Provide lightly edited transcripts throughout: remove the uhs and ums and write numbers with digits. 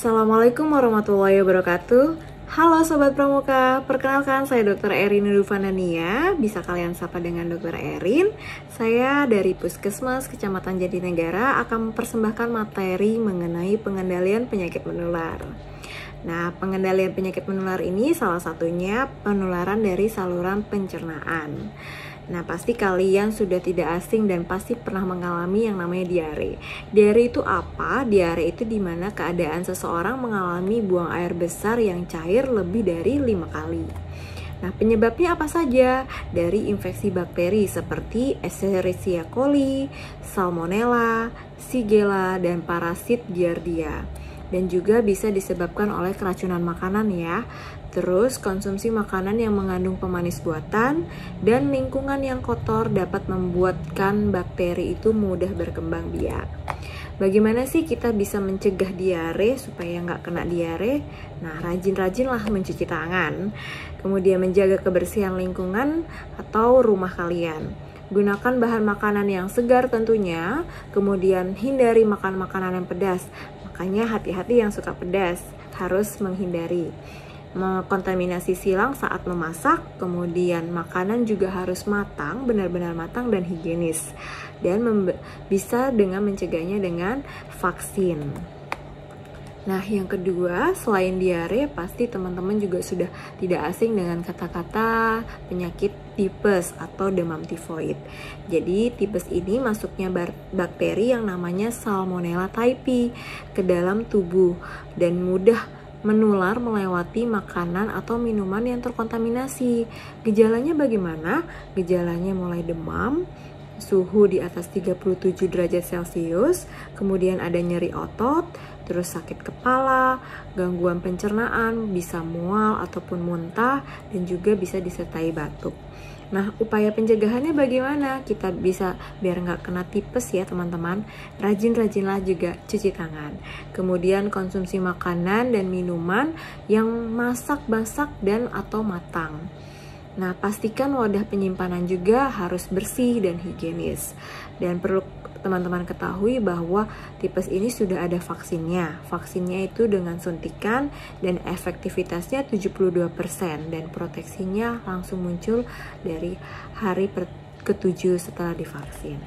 Assalamualaikum warahmatullahi wabarakatuh. Halo Sobat Pramuka, perkenalkan saya Dr. Erin Nudufanania. Bisa kalian sapa dengan Dr. Erin. Saya dari Puskesmas Kecamatan Jatinegara akan mempersembahkan materi mengenai pengendalian penyakit menular. Nah, pengendalian penyakit menular ini salah satunya penularan dari saluran pencernaan. Nah, pasti kalian sudah tidak asing dan pasti pernah mengalami yang namanya diare. Diare itu apa? Diare itu dimana keadaan seseorang mengalami buang air besar yang cair lebih dari 5 kali. Nah, penyebabnya apa saja? Dari infeksi bakteri seperti Escherichia coli, Salmonella, Shigella, dan parasit Giardia. Dan juga bisa disebabkan oleh keracunan makanan ya. Terus konsumsi makanan yang mengandung pemanis buatan dan lingkungan yang kotor dapat membuatkan bakteri itu mudah berkembang biak. Bagaimana sih kita bisa mencegah diare supaya nggak kena diare? Nah, rajin-rajinlah mencuci tangan. Kemudian menjaga kebersihan lingkungan atau rumah kalian. Gunakan bahan makanan yang segar tentunya. Kemudian hindari makan makanan yang pedas. Makanya hati-hati yang suka pedas, harus menghindari. Mengkontaminasi silang saat memasak, kemudian makanan juga harus matang, benar-benar matang dan higienis. Dan bisa dengan mencegahnya dengan vaksin. Nah, yang kedua, selain diare, pasti teman-teman juga sudah tidak asing dengan kata-kata penyakit tipes atau demam tifoid. Jadi, tipes ini masuknya bakteri yang namanya Salmonella typhi ke dalam tubuh dan mudah menular melewati makanan atau minuman yang terkontaminasi. Gejalanya bagaimana? Gejalanya mulai demam, suhu di atas 37 derajat Celcius, kemudian ada nyeri otot, terus sakit kepala, gangguan pencernaan, bisa mual ataupun muntah, dan juga bisa disertai batuk. Nah, upaya pencegahannya bagaimana? Kita bisa biar nggak kena tipes ya teman-teman. Rajin-rajinlah juga cuci tangan. Kemudian konsumsi makanan dan minuman yang masak-masak dan atau matang. Nah, pastikan wadah penyimpanan juga harus bersih dan higienis. Dan perlu teman-teman ketahui bahwa tipes ini sudah ada vaksinnya. Vaksinnya itu dengan suntikan dan efektivitasnya 72% dan proteksinya langsung muncul dari hari ke-7 setelah divaksin.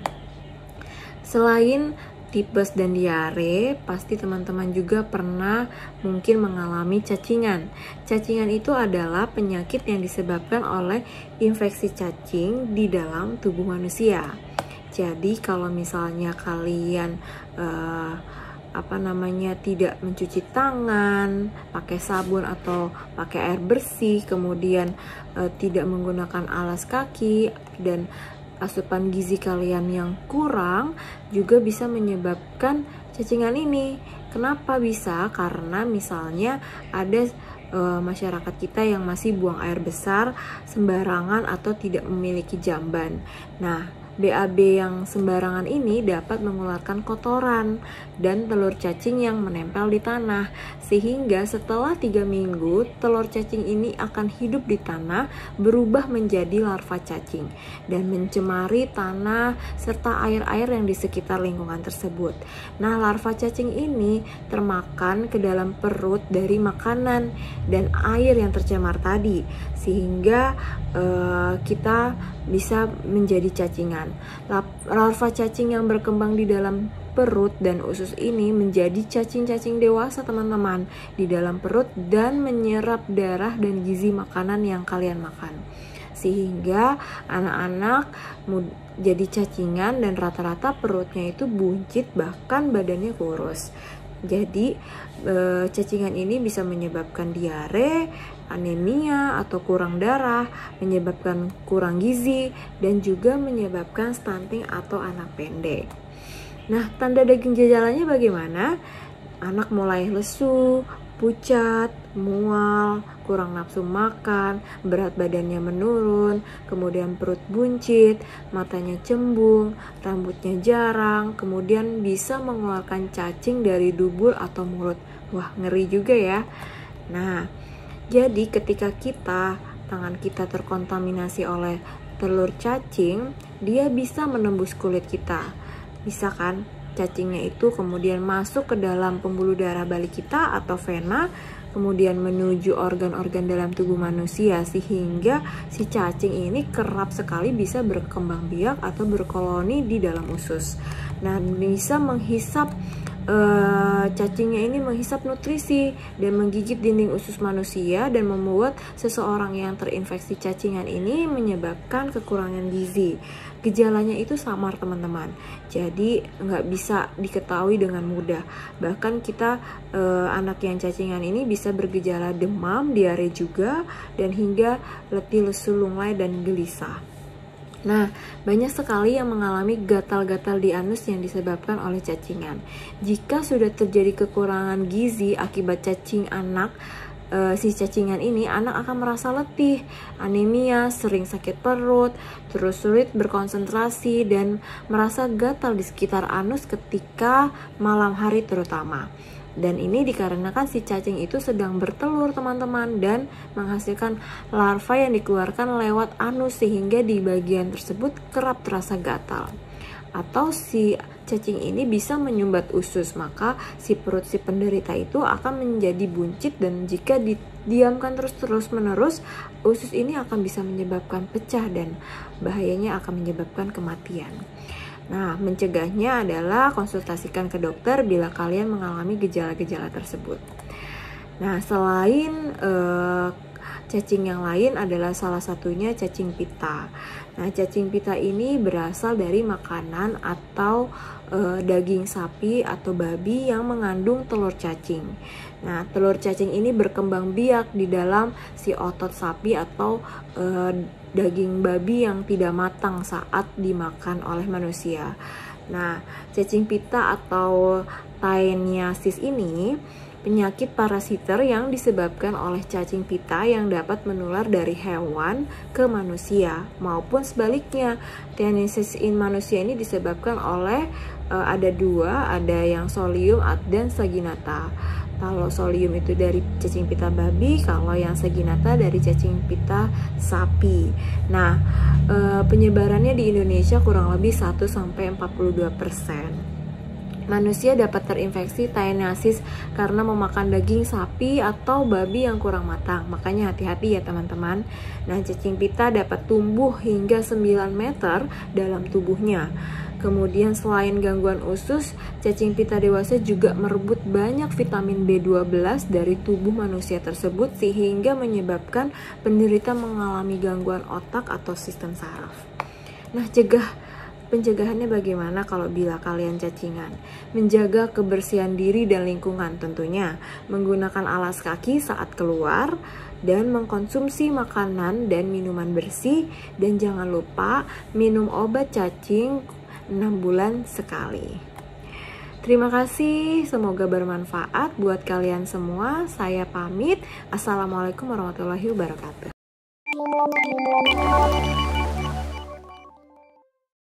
Selain tipes dan diare, pasti teman-teman juga pernah mungkin mengalami cacingan. Cacingan itu adalah penyakit yang disebabkan oleh infeksi cacing di dalam tubuh manusia. Jadi kalau misalnya kalian tidak mencuci tangan pakai sabun atau pakai air bersih, kemudian tidak menggunakan alas kaki dan asupan gizi kalian yang kurang juga bisa menyebabkan cacingan ini. Kenapa bisa? Karena misalnya ada masyarakat kita yang masih buang air besar sembarangan atau tidak memiliki jamban. Nah, BAB yang sembarangan ini dapat mengeluarkan kotoran dan telur cacing yang menempel di tanah, sehingga setelah 3 minggu telur cacing ini akan hidup di tanah, berubah menjadi larva cacing dan mencemari tanah serta air-air yang di sekitar lingkungan tersebut. Nah, larva cacing ini termakan ke dalam perut dari makanan dan air yang tercemar tadi, sehingga kita bisa menjadi cacingan. Larva cacing yang berkembang di dalam perut dan usus ini menjadi cacing-cacing dewasa teman-teman di dalam perut dan menyerap darah dan gizi makanan yang kalian makan, sehingga anak-anak jadi cacingan dan rata-rata perutnya itu buncit, bahkan badannya kurus. Jadi cacingan ini bisa menyebabkan diare, anemia atau kurang darah, menyebabkan kurang gizi, dan juga menyebabkan stunting atau anak pendek. Nah, tanda dan gejalanya bagaimana? Anak mulai lesu, pucat, mual, kurang nafsu makan, berat badannya menurun, kemudian perut buncit, matanya cembung, rambutnya jarang, kemudian bisa mengeluarkan cacing dari dubur atau mulut. Wah, ngeri juga ya. Nah, jadi ketika tangan kita terkontaminasi oleh telur cacing, dia bisa menembus kulit kita. Bisa kan? cacingnya itu kemudian masuk ke dalam pembuluh darah balik kita atau vena, kemudian menuju organ-organ dalam tubuh manusia, sehingga si cacing ini kerap sekali bisa berkembang biak atau berkoloni di dalam usus. Nah, bisa menghisap cacingnya ini menghisap nutrisi dan menggigit dinding usus manusia dan membuat seseorang yang terinfeksi cacingan ini menyebabkan kekurangan gizi. Gejalanya itu samar teman-teman, jadi nggak bisa diketahui dengan mudah. Bahkan kita anak yang cacingan ini bisa bergejala demam, diare juga, dan hingga letih lesu, lunglai, dan gelisah. Nah, banyak sekali yang mengalami gatal-gatal di anus yang disebabkan oleh cacingan. Jika sudah terjadi kekurangan gizi akibat cacing anak, si cacingan ini, anak akan merasa letih, anemia, sering sakit perut, terus sulit berkonsentrasi, dan merasa gatal di sekitar anus ketika malam hari terutama. Dan ini dikarenakan si cacing itu sedang bertelur teman-teman, dan menghasilkan larva yang dikeluarkan lewat anus, sehingga di bagian tersebut kerap terasa gatal. Atau si cacing ini bisa menyumbat usus, maka si perut si penderita itu akan menjadi buncit, dan jika didiamkan terus menerus, usus ini akan bisa menyebabkan pecah dan bahayanya akan menyebabkan kematian. Nah, mencegahnya adalah konsultasikan ke dokter bila kalian mengalami gejala-gejala tersebut. Nah, selain cacing yang lain adalah salah satunya cacing pita. Nah, cacing pita ini berasal dari makanan atau daging sapi atau babi yang mengandung telur cacing. Nah, telur cacing ini berkembang biak di dalam si otot sapi atau daging babi yang tidak matang saat dimakan oleh manusia. Nah, cacing pita atau Taeniasis ini penyakit parasiter yang disebabkan oleh cacing pita yang dapat menular dari hewan ke manusia maupun sebaliknya. Taeniasis in manusia ini disebabkan oleh ada dua, ada yang Solium dan Saginata. Kalau Solium itu dari cacing pita babi, kalau yang Saginata dari cacing pita sapi. Nah, penyebarannya di Indonesia kurang lebih 1-42%. Manusia dapat terinfeksi Taeniasis karena memakan daging sapi atau babi yang kurang matang. Makanya hati-hati ya teman-teman. Nah, cacing pita dapat tumbuh hingga 9 meter dalam tubuhnya. Kemudian selain gangguan usus, cacing pita dewasa juga merebut banyak vitamin B12 dari tubuh manusia tersebut, sehingga menyebabkan penderita mengalami gangguan otak atau sistem saraf. Nah, pencegahannya bagaimana kalau bila kalian cacingan? Menjaga kebersihan diri dan lingkungan tentunya, menggunakan alas kaki saat keluar, dan mengkonsumsi makanan dan minuman bersih, dan jangan lupa minum obat cacing 6 bulan sekali. Terima kasih, semoga bermanfaat buat kalian semua. Saya pamit. Assalamualaikum warahmatullahi wabarakatuh.